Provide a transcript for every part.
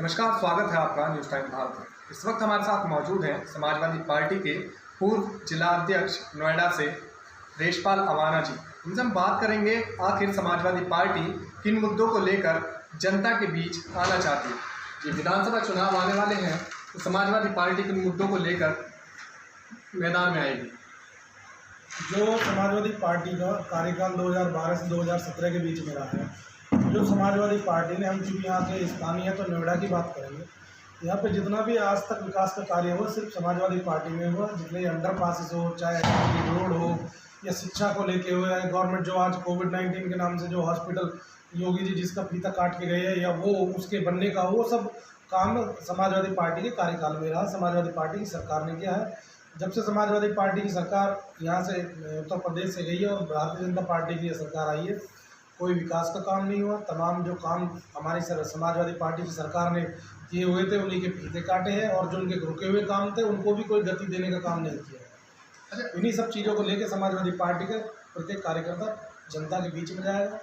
नमस्कार, स्वागत है आपका न्यूज़ टाइम भारत में। इस वक्त हमारे साथ मौजूद हैं समाजवादी पार्टी के पूर्व जिला अध्यक्ष नोएडा से रेशपाल अवाना जी। इनसे हम बात करेंगे आखिर समाजवादी पार्टी किन मुद्दों को लेकर जनता के बीच आना चाहती है। जी, विधानसभा चुनाव आने वाले हैं तो समाजवादी पार्टी किन मुद्दों को लेकर मैदान में आएगी। जो समाजवादी पार्टी का कार्यकाल 2012 से 2017 के बीच में रहा है, जो समाजवादी पार्टी ने, हम चूँकि यहाँ के स्थानीय तो नोएडा की बात करेंगे, यहाँ पे जितना भी आज तक विकास का कार्य हुआ सिर्फ समाजवादी पार्टी में हुआ। जितने अंडर पासिस हो, चाहे रोड हो या शिक्षा को लेके हो, या गवर्नमेंट जो आज कोविड-19 के नाम से जो हॉस्पिटल योगी जी जिसका फीता काट के गए हैं या वो उसके बनने का, वो सब काम समाजवादी पार्टी के कार्यकाल में रहा। समाजवादी पार्टी की सरकार ने किया है। जब से समाजवादी पार्टी की सरकार यहाँ से उत्तर प्रदेश से गई है और भारतीय जनता पार्टी की सरकार आई है, कोई विकास का काम नहीं हुआ। तमाम जो काम हमारी समाजवादी पार्टी की सरकार ने किए हुए थे उन्हीं के फीते काटे हैं, और जो उनके रुके हुए काम थे उनको भी कोई गति देने का काम नहीं किया है। अच्छा, इन्हीं सब चीज़ों को लेकर समाजवादी पार्टी का प्रत्येक कार्यकर्ता जनता के बीच में जाएगा,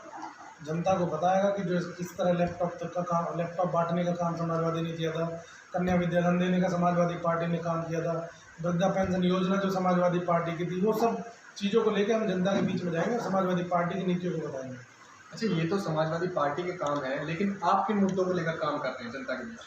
जनता को बताएगा कि जो किस तरह लैपटॉप बांटने का काम समाजवादी ने किया था, कन्या विद्याधन देने का समाजवादी पार्टी ने काम किया था, वृद्धा पेंशन योजना जो समाजवादी पार्टी की थी, वो सब चीज़ों को लेकर हम जनता के बीच में जाएंगे और समाजवादी पार्टी की नीतियों को बताएंगे। अच्छा, ये तो समाजवादी पार्टी के काम है, लेकिन आप किन मुद्दों को लेकर काम करते हैं जनता के बीच?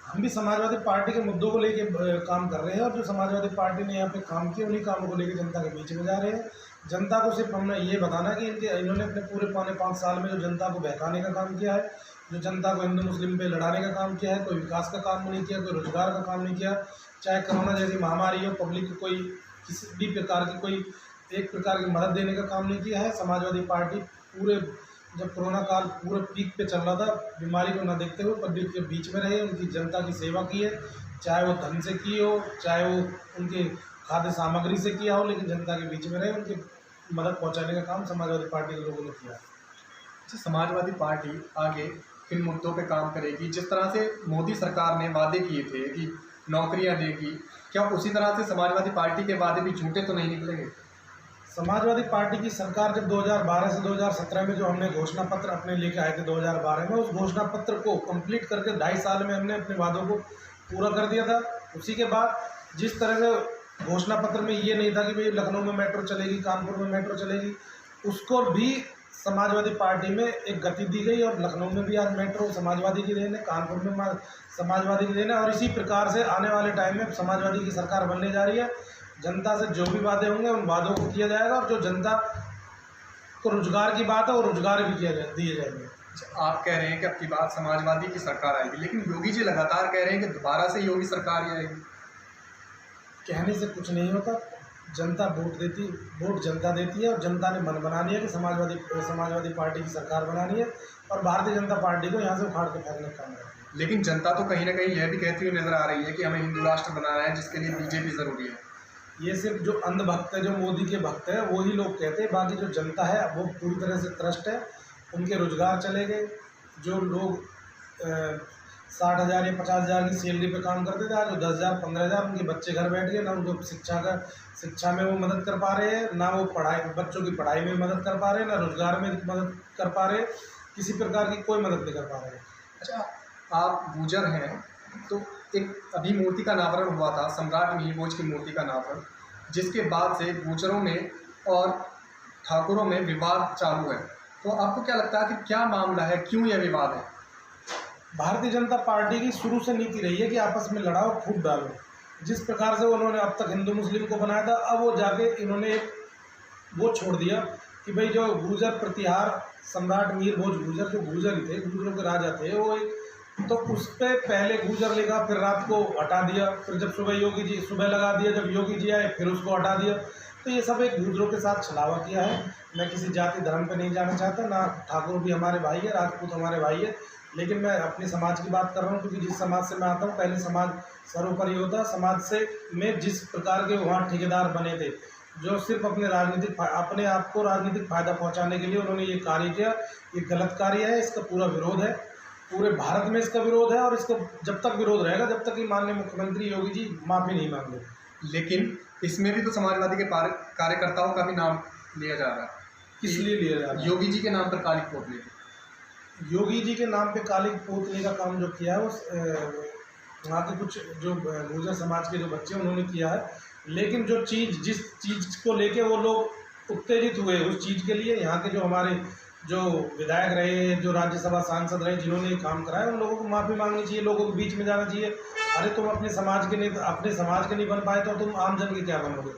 हम भी समाजवादी पार्टी के मुद्दों को लेके काम कर रहे हैं, और जो समाजवादी पार्टी ने यहाँ पे काम किया उन्हीं कामों को लेकर जनता के बीच में जा रहे हैं। जनता को सिर्फ हमने ये बताना कि इन्होंने अपने पूरे 5.5 साल में जो जनता को बहकाने का काम किया है, जो जनता को हिंदू मुस्लिम पे लड़ाने का काम किया है, कोई विकास का काम नहीं किया, कोई रोजगार का काम नहीं किया। चाहे कोरोना जैसी महामारी हो, पब्लिक को कोई किसी भी प्रकार की कोई एक प्रकार की मदद देने का काम नहीं किया है। समाजवादी पार्टी पूरे जब कोरोना काल पूरे पीक पे चल रहा था, बीमारी को न देखते हुए पब्लिक के बीच में रहे, उनकी जनता की सेवा की है, चाहे वो धन से की हो, चाहे वो उनके खाद्य सामग्री से किया हो, लेकिन जनता के बीच में रहे, उनकी मदद पहुंचाने का काम समाजवादी पार्टी के लोगों ने किया। अच्छा, समाजवादी पार्टी आगे किन मुद्दों पे काम करेगी? जिस तरह से मोदी सरकार ने वादे किए थे कि नौकरियां देगी, क्या उसी तरह से समाजवादी पार्टी के वादे भी झूठे तो नहीं निकलेंगे? समाजवादी पार्टी की सरकार जब 2012 से 2017 में जो हमने घोषणा पत्र अपने लेके आए थे 2012 में, उस घोषणा पत्र को कंप्लीट करके 2.5 साल में हमने अपने वादों को पूरा कर दिया था। उसी के बाद जिस तरह से घोषणा पत्र में ये नहीं था कि भाई लखनऊ में मेट्रो चलेगी, कानपुर में मेट्रो चलेगी, उसको भी समाजवादी पार्टी में एक गति दी गई, और लखनऊ में भी आज मेट्रो समाजवादी की देन है, कानपुर में समाजवादी की देन है, और इसी प्रकार से आने वाले टाइम में समाजवादी की सरकार बनने जा रही है। जनता से जो भी वादे होंगे उन वादों को किया जाएगा, और जो जनता को रोजगार की बात है वो रोजगार भी दिए जाएंगे। आप कह रहे हैं कि अब की बात समाजवादी की सरकार आएगी, लेकिन योगी जी लगातार कह रहे हैं कि दोबारा से योगी सरकार ही आएगी। कहने से कुछ नहीं होता। जनता वोट जनता देती है, और जनता ने मन बनानी है कि समाजवादी पार्टी की सरकार बनानी है, और भारतीय जनता पार्टी को यहाँ से उखाड़ के फेंकने का काम करनी है। लेकिन जनता तो कहीं ना कहीं यह भी कहती हुई नजर आ रही है कि हमें हिंदू राष्ट्र बनाना है, जिसके लिए बीजेपी जरूरी है। ये सिर्फ जो अंधभक्त है, जो मोदी के भक्त है, वही लोग कहते हैं। बाकी जो जनता है वो पूरी तरह से त्रस्त है। उनके रोजगार चले गए। जो लोग 60,000 या 50,000 की सैलरी पे काम करते थे, आज वो 10,000 15,000, उनके बच्चे घर बैठ गए। ना उनको शिक्षा में वो मदद कर पा रहे हैं, ना वो बच्चों की पढ़ाई में मदद कर पा रहे हैं, ना रोजगार में मदद कर पा रहे हैं, किसी प्रकार की कोई मदद नहीं कर पा रहे हैं। अच्छा, आप गुर्जर हैं, तो एक अभी मूर्ति का अनावरण हुआ था, सम्राट मिहिर भोज की मूर्ति का अनावरण, जिसके बाद से गुर्जरों में और ठाकुरों में विवाद चालू है। तो आपको क्या लगता है कि क्या मामला है, क्यों यह विवाद है? भारतीय जनता पार्टी की शुरू से नीति रही है कि आपस में लड़ाओ, फूट डालो। जिस प्रकार से उन्होंने अब तक हिंदू मुस्लिम को बनाया था, अब वो जाके इन्होंने एक वो छोड़ दिया कि भाई जो गुर्जर प्रतिहार सम्राट मिहिर भोज गुर्जर जो गुर्जर थे, गुर्जरों के राजा थे, वो एक तो उस पर पहले गुर्जर लिखा, फिर रात को हटा दिया, फिर जब सुबह लगा दिया, जब योगी जी आए फिर उसको हटा दिया। तो ये सब एक गुर्जरों के साथ छलावा किया है। मैं किसी जाति धर्म पे नहीं जाना चाहता, ना ठाकुर भी हमारे भाई है, राजपूत हमारे भाई है, लेकिन मैं अपने समाज की बात कर रहा हूँ, क्योंकि जिस समाज से मैं आता हूँ, पहले समाज सर्वोपरि होता। समाज से में जिस प्रकार के वहाँ ठेकेदार बने थे, जो सिर्फ अपने आप को राजनीतिक फायदा पहुँचाने के लिए उन्होंने ये कार्य किया, ये गलत कार्य है। इसका पूरा विरोध है, पूरे भारत में इसका विरोध है, और इसका जब तक विरोध रहेगा जब तक कि माननीय मुख्यमंत्री योगी जी माफ़ी नहीं मांगे। लेकिन इसमें भी तो समाजवादी के कार्यकर्ताओं का भी नाम लिया जा रहा है। किस लिए लिया जा रहा है? योगी जी के नाम पर काली वोट लेगी। योगी जी के नाम पे काली पोतने का काम जो किया है वो वहाँ के कुछ जो गुर्जर समाज के जो बच्चे उन्होंने किया है, लेकिन जो जिस चीज़ को लेके वो लोग उत्तेजित हुए उस चीज़ के लिए यहाँ के जो हमारे जो विधायक रहे, जो राज्यसभा सांसद रहे, जिन्होंने ये काम कराया, उन लोगों को माफ़ी मांगनी चाहिए, लोगों के बीच में जाना चाहिए। अरे तुम अपने समाज के नहीं बन पाए तो तुम आम जन के क्या बनोगे।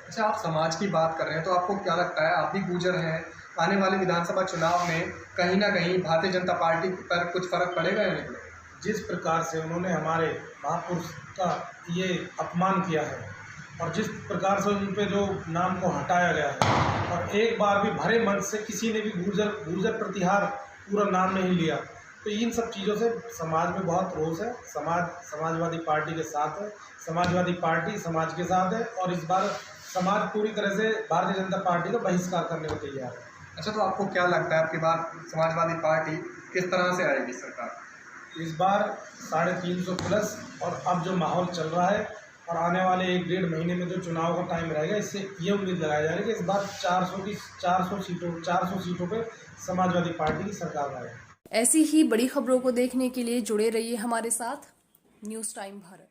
अच्छा, आप समाज की बात कर रहे हैं तो आपको क्या लगता है, आप भी गुर्जर हैं, आने वाले विधानसभा चुनाव में कहीं ना कहीं भारतीय जनता पार्टी पर कुछ फर्क पड़ेगा या नहीं पड़ेगा? जिस प्रकार से उन्होंने हमारे महापुरुष का ये अपमान किया है और जिस प्रकार से उन पे जो नाम को हटाया गया है और एक बार भी भरे मन से किसी ने भी गुर्जर प्रतिहार पूरा नाम नहीं लिया, तो इन सब चीज़ों से समाज में बहुत रोष है। समाजवादी पार्टी के साथ है, समाजवादी पार्टी समाज के साथ है और इस बार समाज पूरी तरह से भारतीय जनता पार्टी का बहिष्कार करने को तैयार है। अच्छा, तो आपको क्या लगता है आपकी बार समाजवादी पार्टी किस तरह से आएगी सरकार? इस बार 350 प्लस और अब जो माहौल चल रहा है और आने वाले 1-1.5 महीने में जो चुनाव का टाइम रहेगा, इससे ये उम्मीद लगाई जा रही है कि इस बार 400 सीटों पे समाजवादी पार्टी की सरकार आएगी। ऐसी ही बड़ी खबरों को देखने के लिए जुड़े रहिए हमारे साथ। News time Bharat.